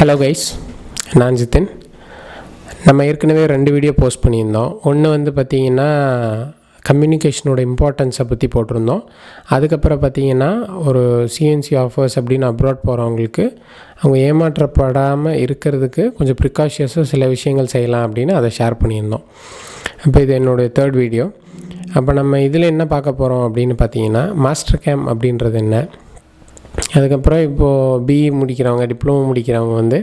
Hello guys, நான் ஜித்தின். நம்ம ஏற்கனவே 2 வீடியோ போஸ்ட் பண்ணியிருந்தோம். ஒன்று வந்து பார்த்திங்கன்னா கம்யூனிகேஷனோட இம்பார்ட்டன்ஸை பற்றி போட்டிருந்தோம். அதுக்கப்புறம் பார்த்திங்கன்னா ஒரு சிஎன்சி ஆஃபர்ஸ் அப்படின்னு அப்ராட் போகிறவங்களுக்கு அவங்க ஏமாற்றப்படாமல் இருக்கிறதுக்கு கொஞ்சம் ப்ரிகாஷியஸாக சில விஷயங்கள் செய்யலாம் அப்படின்னு அதை ஷேர் பண்ணியிருந்தோம். இப்போ இது என்னுடைய 3rd வீடியோ. அப்போ நம்ம இதில் என்ன பார்க்க போகிறோம் அப்படின்னு பார்த்திங்கன்னா மாஸ்டர்கேம் அப்படின்றது என்ன, அதுக்கப்புறம் இப்போது பிஇ முடிக்கிறவங்க, டிப்ளமோ முடிக்கிறவங்க வந்து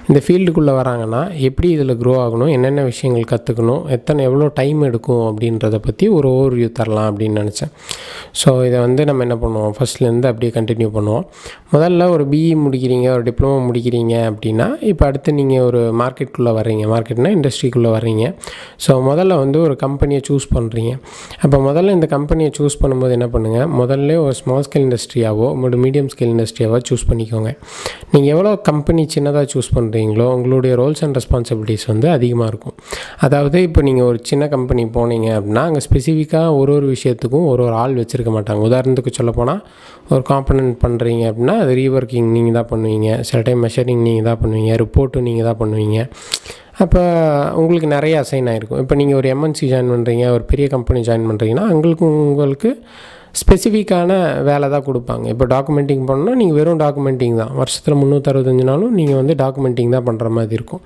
இந்த ஃபீல்டுக்குள்ளே வராங்கன்னா எப்படி இதில் க்ரோ ஆகணும், என்னென்ன விஷயங்கள் கற்றுக்கணும், எவ்வளோ டைம் எடுக்கும் அப்படின்றத பற்றி ஒரு ஓவர்வியூ தரலாம் அப்படின்னு நினச்சேன். ஸோ இதை வந்து நம்ம என்ன பண்ணுவோம், ஃபஸ்ட்லேருந்து அப்படியே கண்டினியூ பண்ணுவோம். முதல்ல ஒரு பிஇ முடிக்கிறீங்க, ஒரு டிப்ளமோ முடிக்கிறீங்க அப்படின்னா இப்போ அடுத்து நீங்கள் ஒரு மார்க்கெட்டுக்குள்ளே வர்றீங்க. மார்க்கெட்னால் இண்டஸ்ட்ரிக்குள்ளே வர்றீங்க. ஸோ முதல்ல வந்து ஒரு கம்பெனியை சூஸ் பண்ணுறீங்க. அப்போ முதல்ல இந்த கம்பெனியை சூஸ் பண்ணும்போது என்ன பண்ணுங்கள், முதல்ல ஒரு ஸ்மால் ஸ்கேல் இண்டஸ்ட்ரியாவோ ஒரு மீடியம் ஸ்கேல் இண்டஸ்ட்ரியாவோ சூஸ் பண்ணிக்கோங்க. நீங்கள் எவ்வளோ கம்பெனி சின்னதாக சூஸ் பண்ணுறீங்களோ உங்களுடைய ரோல்ஸ் அண்ட் ரெஸ்பான்சிபிலிட்டிஸ் வந்து அதிகமாக இருக்கும். அதாவது இப்போ நீங்கள் ஒரு சின்ன கம்பெனி போனீங்க அப்படின்னா அங்கே ஸ்பெசிஃபிக்காக ஒரு விஷயத்துக்கும் ஒரு ஆள் வச்சுருக்க மாட்டாங்க. உதாரணத்துக்கு சொல்லப்போனால் ஒரு காம்பனன்ட் பண்ணுறீங்க அப்படின்னா அது ரீவொர்க்கிங் நீங்கள் தான் பண்ணுவீங்க, சில டைம் மெஷரிங் நீங்கள் தான் பண்ணுவீங்க, ரிப்போர்ட்டும் நீங்கள் தான் பண்ணுவீங்க. அப்போ உங்களுக்கு நிறைய அசைன் ஆகிருக்கும். இப்போ நீங்கள் ஒரு எம்என்சி ஜாயின் பண்ணுறீங்க, ஒரு பெரிய கம்பெனி ஜாயின் பண்ணுறீங்கன்னா உங்களுக்கு ஸ்பெசிஃபிக்கான வேலை தான் கொடுப்பாங்க. இப்போ டாக்குமெண்டிங் பண்ணால் நீங்கள் வெறும் டாக்குமெண்டிங் தான், வருஷத்தில் 365 நாளும் நீங்கள் வந்து டாக்குமெண்டிங் தான் பண்ணுற மாதிரி இருக்கும்.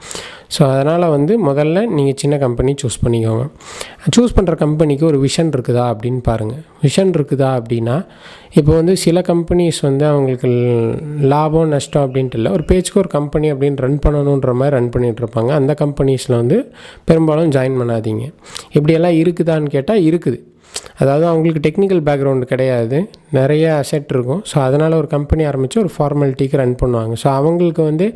ஸோ அதனால் வந்து முதல்ல நீங்கள் சின்ன கம்பெனி சூஸ் பண்ணிக்கோங்க. சூஸ் பண்ணுற கம்பெனிக்கு ஒரு விஷன் இருக்குதா அப்படின்னு பாருங்கள். விஷன் இருக்குதா அப்படின்னா இப்போ வந்து சில கம்பெனிஸ் வந்து அவங்களுக்கு லாபம் நஷ்டம் அப்படின்ட்டு இல்லை, ஒரு பேச்சுக்கு ஒரு கம்பெனி அப்படின்னு ரன் பண்ணணுன்ற மாதிரி ரன் பண்ணிகிட்ருப்பாங்க. அந்த கம்பெனிஸில் வந்து பெரும்பாலும் ஜாயின் பண்ணாதீங்க. இப்படியெல்லாம் இருக்குதான்னு கேட்டால் இருக்குது. அதாவது அவங்களுக்கு டெக்னிக்கல் பேக்ரவுண்டு கிடையாது, நிறைய அசெட் இருக்கும். ஸோ அதனால் ஒரு கம்பெனி ஆரம்பித்து ஒரு ஃபார்மாலிட்டிக்கு ரன் பண்ணுவாங்க. ஸோ அவங்களுக்கு வந்து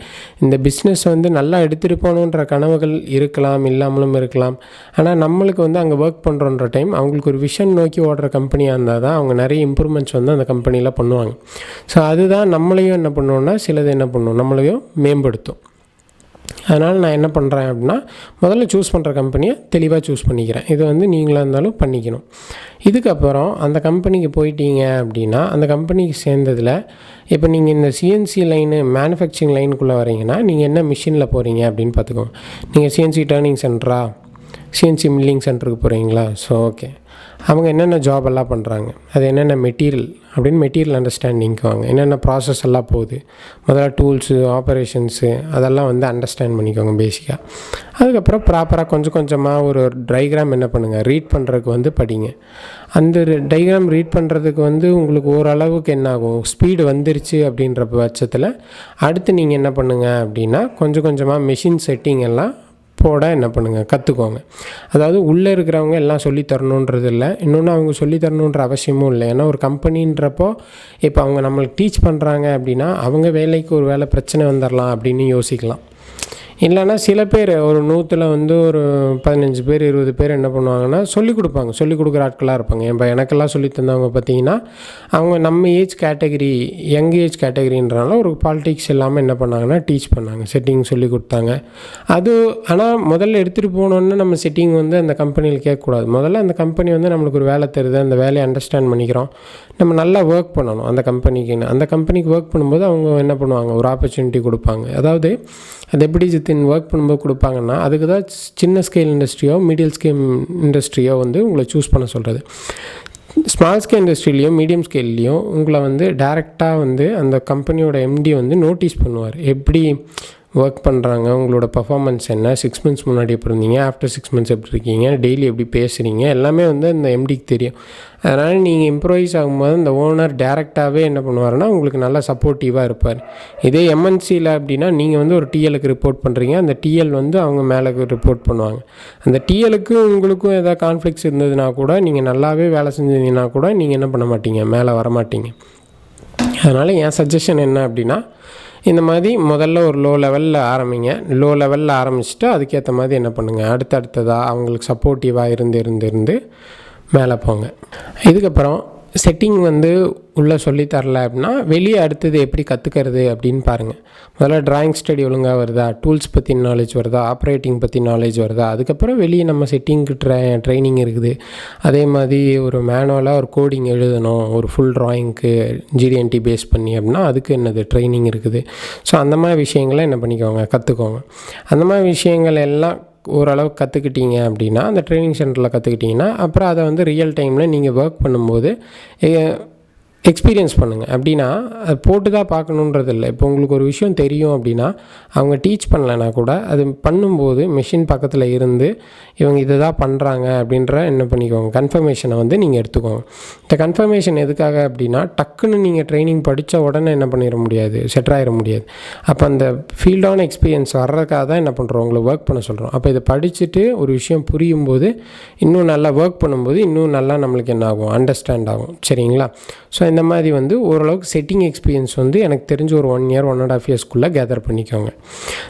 இந்த பிஸ்னஸ் வந்து நல்லா எடுத்துகிட்டு போகணுன்ற கனவுகள் இருக்கலாம், இல்லாமலும் இருக்கலாம். ஆனால் நம்மளுக்கு வந்து அங்கே ஒர்க் பண்ணுறோன்ற டைம் அவங்களுக்கு ஒரு விஷன் நோக்கி ஓடுற கம்பெனியாக இருந்தால் தான் அவங்க நிறைய இம்ப்ரூவ்மெண்ட்ஸ் வந்து அந்த கம்பெனியில் பண்ணுவாங்க. ஸோ அதுதான் நம்மளையும் என்ன பண்ணுவோன்னா சிலது என்ன பண்ணுவோம், நம்மளையும் மேம்படுத்தும். அதனால் நான் என்ன பண்ணுறேன் அப்படின்னா முதல்ல சூஸ் பண்ணுற கம்பெனியை தெளிவாக சூஸ் பண்ணிக்கிறேன். இது வந்து நீங்களாக இருந்தாலும் பண்ணிக்கணும். இதுக்கப்புறம் அந்த கம்பெனிக்கு போயிட்டீங்க அப்படின்னா அந்த கம்பெனிக்கு சேர்ந்ததில் இப்போ நீங்கள் இந்த சிஎன்சி லைனு மேனுஃபேக்சரிங் லைனுக்குள்ளே வரீங்கன்னா நீங்கள் என்ன மிஷினில் போகிறீங்க அப்படின்னு பார்த்துக்கோங்க. நீங்கள் சிஎன்சி டர்னிங் சென்டரா, சிஎன்சி மில்லிங் சென்டருக்கு போகிறீங்களா? ஸோ ஓகே, அவங்க என்னென்ன ஜாப் எல்லாம் பண்ணுறாங்க, அது என்னென்ன மெட்டீரியல் அப்படின்னு மெட்டீரியல் அண்டர்ஸ்டாண்டிங்க்கு வாங்க. என்னென்ன ப்ராசஸ் எல்லாம் போகுது, முதல்ல டூல்ஸு, ஆப்ரேஷன்ஸு அதெல்லாம் வந்து அண்டர்ஸ்டாண்ட் பண்ணிக்கோங்க பேசிக்காக. அதுக்கப்புறம் ப்ராப்பராக கொஞ்சம் கொஞ்சமாக ஒரு டைக்ராம் என்ன பண்ணுங்கள், ரீட் பண்ணுறதுக்கு வந்து படிங்க. அந்த டைக்ராம் ரீட் பண்ணுறதுக்கு வந்து உங்களுக்கு ஓரளவுக்கு என்ன ஆகும், ஸ்பீடு வந்துருச்சு அப்படின்ற பட்சத்தில் அடுத்து நீங்கள் என்ன பண்ணுங்கள் அப்படின்னா கொஞ்சம் கொஞ்சமாக மெஷின் செட்டிங் எல்லாம் போட என்ன பண்ணுங்கள், கற்றுக்கோங்க. அதாவது உள்ளே இருக்கிறவங்க எல்லாம் சொல்லித்தரணுன்றது இல்லை, இன்னொன்று அவங்க சொல்லித்தரணுன்ற அவசியமும் இல்லை. ஏன்னா ஒரு கம்பெனின்றப்போ இப்போ அவங்க நம்மளுக்கு டீச் பண்ணுறாங்க அப்படின்னா அவங்க வேலைக்கு ஒரு வேலை பிரச்சனை வந்துடலாம் அப்படின்னு யோசிக்கலாம். இல்லைனா சில பேர் ஒரு 100ல் வந்து ஒரு 15 பேர் 20 பேர் என்ன பண்ணுவாங்கன்னா சொல்லிக் கொடுப்பாங்க, சொல்லிக் கொடுக்குற ஆட்களாக இருப்பாங்க. இப்போ எனக்கெல்லாம் சொல்லி தந்தவங்க பார்த்திங்கன்னா அவங்க நம்ம ஏஜ் கேட்டகரி, யங் ஏஜ் கேட்டகரின்றனால ஒரு பாலிட்டிக்ஸ் இல்லாமல் என்ன பண்ணாங்கன்னா டீச் பண்ணாங்க, செட்டிங் சொல்லி கொடுத்தாங்க. அது ஆனால் முதல்ல எடுத்துகிட்டு போனோன்னு நம்ம செட்டிங் வந்து அந்த கம்பெனியில் கேட்கக்கூடாது. முதல்ல அந்த கம்பெனி வந்து நம்மளுக்கு ஒரு வேலை தருது, அந்த வேலையை அண்டர்ஸ்டாண்ட் பண்ணிக்கிறோம், நம்ம நல்லா ஒர்க் பண்ணணும் அந்த கம்பெனிக்குன்னு. அந்த கம்பெனிக்கு ஒர்க் பண்ணும்போது அவங்க என்ன பண்ணுவாங்க, ஒரு ஆப்பர்ச்சுனிட்டி கொடுப்பாங்க. அதாவது அது எப்படி ஒர்க் பண்ணும்போது கொடுப்பாங்கன்னா அதுக்கு தான் சின்ன ஸ்கேல் இண்டஸ்ட்ரியோ மீடியம் ஸ்கேல் இண்டஸ்ட்ரியோ வந்து உங்களை சூஸ் பண்ண சொல்கிறது. ஸ்மால் ஸ்கேல் இண்டஸ்ட்ரியிலையும் மீடியம் ஸ்கேல்லையும் உங்களை வந்து டைரெக்டாக வந்து அந்த கம்பெனியோட எம்டி வந்து நோட்டீஸ் பண்ணுவார். எப்படி ஒர்க் பண்ணுறாங்க, உங்களோட பர்ஃபார்மன்ஸ் என்ன, 6 months முன்னாடி எப்படி இருந்தீங்க, ஆஃப்டர் 6 months எப்படி இருக்கீங்க, டெய்லி எப்படி பேசுகிறீங்க, எல்லாமே வந்து அந்த எம்டிக்கு தெரியும். அதனால் நீங்கள் இம்ப்ரூவைஸ் ஆகும்போது அந்த ஓனர் டேரெக்டாகவே என்ன பண்ணுவாருன்னா உங்களுக்கு நல்லா சப்போர்ட்டிவாக இருப்பார். இதே எம்என்சியில் அப்படின்னா நீங்கள் வந்து ஒரு டிஎலுக்கு ரிப்போர்ட் பண்ணுறீங்க, அந்த டிஎல் வந்து அவங்க மேலே ரிப்போர்ட் பண்ணுவாங்க. அந்த டிஎலுக்கு உங்களுக்கும் எதாவது கான்ஃப்ளிக்ஸ் இருந்ததுன்னா கூட நீங்கள் நல்லாவே வேலை செஞ்சீங்கன்னா கூட நீங்கள் என்ன பண்ண மாட்டீங்க, மேலே வர மாட்டீங்க. அதனால் என் சஜஷன் என்ன அப்படின்னா இந்த மாதிரி முதல்ல ஒரு லோ லெவலில் ஆரம்பிங்க. லோ லெவலில் ஆரம்பிச்சுட்டு அதுக்கேற்ற மாதிரி என்ன பண்ணுங்கள், அடுத்ததாக அவங்களுக்கு சப்போர்ட்டிவாக இருந்து மேலே போங்க. இதுக்கப்புறம் செட்டிங் வந்து உள்ளே சொல்லித்தரல அப்படின்னா வெளியே அடுத்தது எப்படி கற்றுக்கிறது அப்படின்னு பாருங்கள். முதல்ல ட்ராயிங் ஸ்டடி ஒழுங்காக வருதா, டூல்ஸ் பற்றி நாலேஜ் வருதா, ஆப்ரேட்டிங் பற்றி நாலேஜ் வருதா, அதுக்கப்புறம் வெளியே நம்ம செட்டிங்க்கு ட்ரைனிங் இருக்குது. அதே மாதிரி ஒரு மேனுவலாக ஒரு கோடிங் எழுதணும் ஒரு ஃபுல் ட்ராயிங்க்கு GDNT பேஸ் பண்ணி அப்படின்னா அதுக்கு என்னது ட்ரைனிங் இருக்குது. ஸோ அந்த மாதிரி விஷயங்களை என்ன பண்ணிக்கோங்க, கற்றுக்கோங்க. அந்த மாதிரி விஷயங்கள் எல்லாம் ஓரளவுக்கு கற்றுக்கிட்டீங்க அப்படின்னா அந்த ட்ரைனிங் சென்டரில் கற்றுக்கிட்டிங்கன்னா அப்புறம் அதை வந்து ரியல் டைமில் நீங்கள் ஒர்க் பண்ணும்போது எக்ஸ்பீரியன்ஸ் பண்ணுங்கள். அப்படின்னா அது போட்டு தான் பார்க்கணுன்றது இல்லை. இப்போ உங்களுக்கு ஒரு விஷயம் தெரியும் அப்படின்னா அவங்க டீச் பண்ணலைன்னா கூட அது பண்ணும்போது மிஷின் பக்கத்தில் இருந்து இவங்க இதை தான் பண்ணுறாங்க அப்படின்ற என்ன பண்ணிக்கோங்க, கன்ஃபர்மேஷனை வந்து நீங்கள் எடுத்துக்கோங்க. இந்த கன்ஃபர்மேஷன் எதுக்காக அப்படின்னா டக்குன்னு நீங்கள் ட்ரைனிங் படித்த உடனே என்ன பண்ணிட முடியாது, செட் ஆகிட முடியாது. அப்போ அந்த ஃபீல்டான எக்ஸ்பீரியன்ஸ் வர்றதுக்காக தான் என்ன பண்ணுறோம், உங்களை ஒர்க் பண்ண சொல்கிறோம். அப்போ இதை படிச்சுட்டு ஒரு விஷயம் புரியும் போது இன்னும் நல்லா ஒர்க் பண்ணும்போது இன்னும் நல்லா நம்மளுக்கு என்ன ஆகும், அண்டர்ஸ்டாண்ட் ஆகும். சரிங்களா? ஸோ இந்த மாதிரி வந்து ஓரளவுக்கு செட்டிங் எக்ஸ்பீரியன்ஸ் வந்து எனக்கு தெரிஞ்ச ஒரு 1 year 1.5 yearsக்குள்ளே கேதர் பண்ணிக்கோங்க.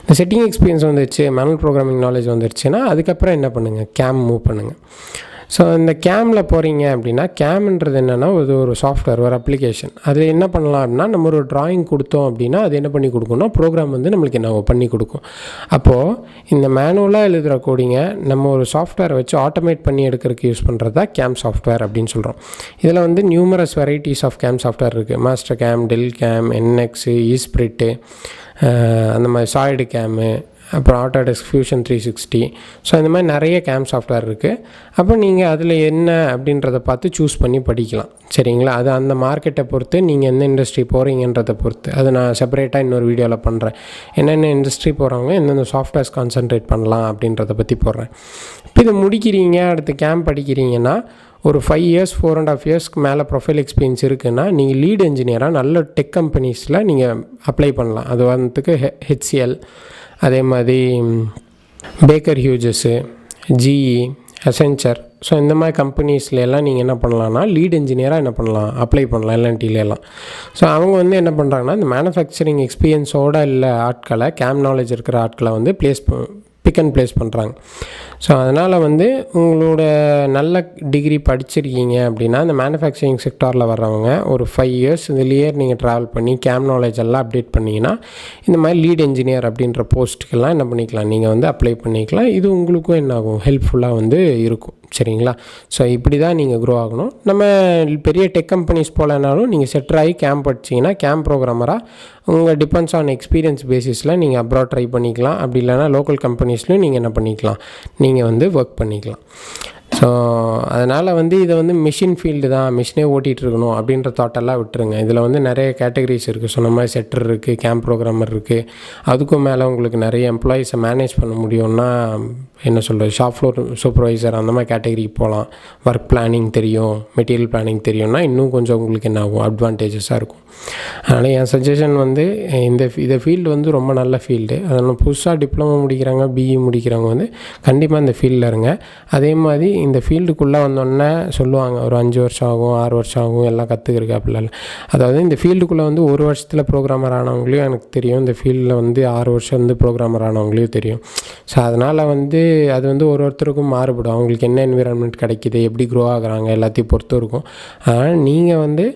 இந்த செட்டிங் எக்ஸ்பீரியன்ஸ் வந்துடுச்சு, மேனுவல் ப்ரோக்ராமிங் நாலேஜ் வந்துடுச்சுன்னா அதுக்கப்புறம் என்ன பண்ணுங்கள், கேம் மூவ் பண்ணுங்கள். ஸோ இந்த கேமில் போகிறீங்க அப்படின்னா கேம்ன்றது என்னென்னா ஒரு சாஃப்ட்வேர், ஒரு அப்ளிகேஷன். அதில் என்ன பண்ணலாம் அப்படின்னா நம்ம ஒரு ட்ராயிங் கொடுத்தோம் அப்படின்னா அது என்ன பண்ணி கொடுக்கணும்னா ப்ரோக்ராம் வந்து நம்மளுக்கு என்ன பண்ணி கொடுக்கும். அப்போது இந்த மேனுவலாக எழுதுகிற கோடிங்கை நம்ம ஒரு சாஃப்ட்வேரை வச்சு ஆட்டோமேட் பண்ணி எடுக்கிறதுக்கு யூஸ் பண்ணுறது தான் கேம் சாஃப்ட்வேர் அப்படின்னு சொல்கிறோம். இதில் வந்து numerous varieties of CAM software இருக்குது. Mastercam, Diploma, NX, E-Sprit, அந்த மாதிரி சாலிடு கேமு, அப்புறம் Autodesk Fusion 360. ஸோ இந்த மாதிரி நிறைய கேம் சாஃப்ட்வேர் இருக்குது. அப்போ நீங்கள் அதில் என்ன அப்படின்றத பார்த்து சூஸ் பண்ணி படிக்கலாம். சரிங்களா? அது அந்த மார்க்கெட்டை பொறுத்து நீங்கள் எந்த இண்டஸ்ட்ரி போகிறீங்கன்றதை பொறுத்து அது நான் செப்பரேட்டாக இன்னொரு வீடியோவில் பண்ணுறேன். என்னென்ன இண்டஸ்ட்ரி போகிறவங்க எந்தெந்த சாஃப்ட்வேர்ஸ் கான்சன்ட்ரேட் பண்ணலாம் அப்படின்றத பற்றி போடுறேன். இப்போ இதை முடிக்கிறீங்க, அடுத்து கேம் படிக்கிறீங்கன்னா ஒரு 5 years 4.5 yearsக்கு மேலே ப்ரொஃபைல் எக்ஸ்பீரியன்ஸ் இருக்குன்னா நீங்கள் லீட் என்ஜினியராக நல்ல டெக் கம்பெனிஸில் நீங்கள் அப்ளை பண்ணலாம். அது வந்துக்கு HCL, அதே மாதிரி பேக்கர் ஹியூஜஸ்ஸு, GE, அசென்ச்சர். ஸோ இந்த மாதிரி கம்பெனிஸ்ல எல்லாம் நீங்கள் என்ன பண்ணலான்னா லீட் என்ஜினியராக என்ன பண்ணலாம், அப்ளை பண்ணலாம் LNTலாம். ஸோ அவங்க வந்து என்ன பண்ணுறாங்கன்னா இந்த மேனுஃபேக்சரிங் எக்ஸ்பீரியன்ஸோடு இல்லை ஆட்களை, கேம் நாலேஜ் இருக்கிற ஆட்களை வந்து பிக் அண்ட் ப்ளேஸ் பண்ணுறாங்க. ஸோ அதனால் வந்து உங்களோட நல்ல டிகிரி படிச்சிருக்கீங்க அப்படின்னா இந்த மேனுஃபேக்சரிங் செக்டாரில் வர்றவங்க ஒரு 5 years இதுலேயே நீங்கள் ட்ராவல் பண்ணி கேம் நாலேஜ் எல்லாம் அப்டேட் பண்ணிங்கன்னா இந்த மாதிரி லீட் என்ஜினியர் அப்படின்ற போஸ்ட்டுக்கெல்லாம் என்ன பண்ணிக்கலாம், நீங்கள் வந்து அப்ளை பண்ணிக்கலாம். இது உங்களுக்கும் என்ன ஆகும், ஹெல்ப்ஃபுல்லாக வந்து இருக்கும். சரிங்களா? ஸோ இப்படி தான் நீங்கள் க்ரோ ஆகணும். நம்ம பெரிய டெக் கம்பெனிஸ் போகலனாலும் நீங்கள் செட்டர் ஆகி கேம் படிச்சிங்கன்னா கேம் ப்ரோக்ராமராக உங்கள் டிபெண்ட்ஸ் ஆன் எக்ஸ்பீரியன்ஸ் பேசிஸில் நீங்கள் அப்ராட் ட்ரை பண்ணிக்கலாம். அப்படி இல்லைனா லோக்கல் கம்பெனிஸ்லையும் நீங்கள் என்ன பண்ணிக்கலாம், நீங்கள் வந்து ஒர்க் பண்ணிக்கலாம். ஸோ அதனால் வந்து இதை வந்து மிஷின் ஃபீல்டு தான், மிஷினே ஓட்டிகிட்ருக்கணும் அப்படின்ற தாட்டெல்லாம் விட்டுருங்க. இதில் வந்து நிறைய கேட்டகரிஸ் இருக்குது. சொன்ன மாதிரி செட்டர் இருக்குது, கேம் ப்ரோக்ராமர் இருக்குது. அதுக்கும் மேலே உங்களுக்கு நிறைய எம்ப்ளாயீஸை மேனேஜ் பண்ண முடியும்னா என்ன சொல்கிறது, ஷாப் ஃப்ளோர் சூப்பர்வைசர் அந்த மாதிரி கேட்டகரிக்கு போகலாம். ஒர்க் பிளானிங் தெரியும், மெட்டீரியல் பிளானிங் தெரியும்னா இன்னும் கொஞ்சம் உங்களுக்கு என்ன ஆகும், அட்வான்டேஜஸாக இருக்கும். அதனால் என் சஜஷன் வந்து இந்த ஃபீல்டு வந்து ரொம்ப நல்ல ஃபீல்டு. அதனால் புதுசாக டிப்ளமோ முடிக்கிறாங்க, BE முடிக்கிறவங்க வந்து கண்டிப்பாக இந்த ஃபீல்டில் இருங்க. அதே மாதிரி இந்த ஃபீல்டுக்குள்ளே வந்தோடனே சொல்லுவாங்க ஒரு 5 வருஷம் ஆகும், 6 வருஷம் ஆகும் எல்லாம் கற்றுக்கிறதுக்கு. அப்படிலாம் அதாவது இந்த ஃபீல்டுக்குள்ளே வந்து 1 வருஷத்தில் ப்ரோக்ராமர் ஆனவங்களையும் எனக்கு தெரியும், இந்த ஃபீல்டில் வந்து 6 வருஷம் வந்து ப்ரோக்ராமர் ஆனவங்களையும் தெரியும். ஸோ அதனால் வந்து அது வந்து ஒருத்தருக்கும் மாறுபடும். அவங்களுக்கு என்ன என்விரான்மெண்ட் கிடைக்கிது, எப்படி க்ரோ ஆகுறாங்க எல்லாத்தையும் பொறுத்து இருக்கும். அதனால் நீங்கள் வந்து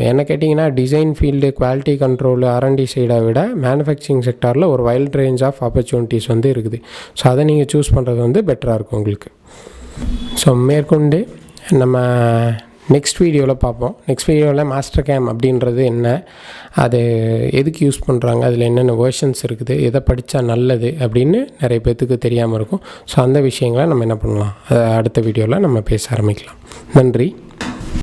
என்ன கேட்டிங்கன்னா design field, quality control, R&D சைடை விட மேனுஃபேக்சரிங் செக்டாரில் ஒரு வைல்ட் ரேஞ்ச் ஆஃப் ஆப்பர்ச்சுனிட்டிஸ் வந்து இருக்குது. ஸோ அதை நீங்கள் சூஸ் பண்ணுறது வந்து பெட்டராக இருக்கும் உங்களுக்கு. ஸோ மேற்கொண்டு நம்ம நெக்ஸ்ட் வீடியோவில் பார்ப்போம். நெக்ஸ்ட் வீடியோவில் Mastercam அப்படின்றது என்ன, அது எதுக்கு யூஸ் பண்ணுறாங்க, அதில் என்னென்ன வேர்ஷன்ஸ் இருக்குது, எதை படித்தா நல்லது அப்படின்னு நிறைய பேர்த்துக்கு தெரியாமல் இருக்கும். ஸோ அந்த விஷயங்களை நம்ம என்ன பண்ணலாம், அடுத்த வீடியோவில் நம்ம பேச ஆரம்பிக்கலாம். நன்றி.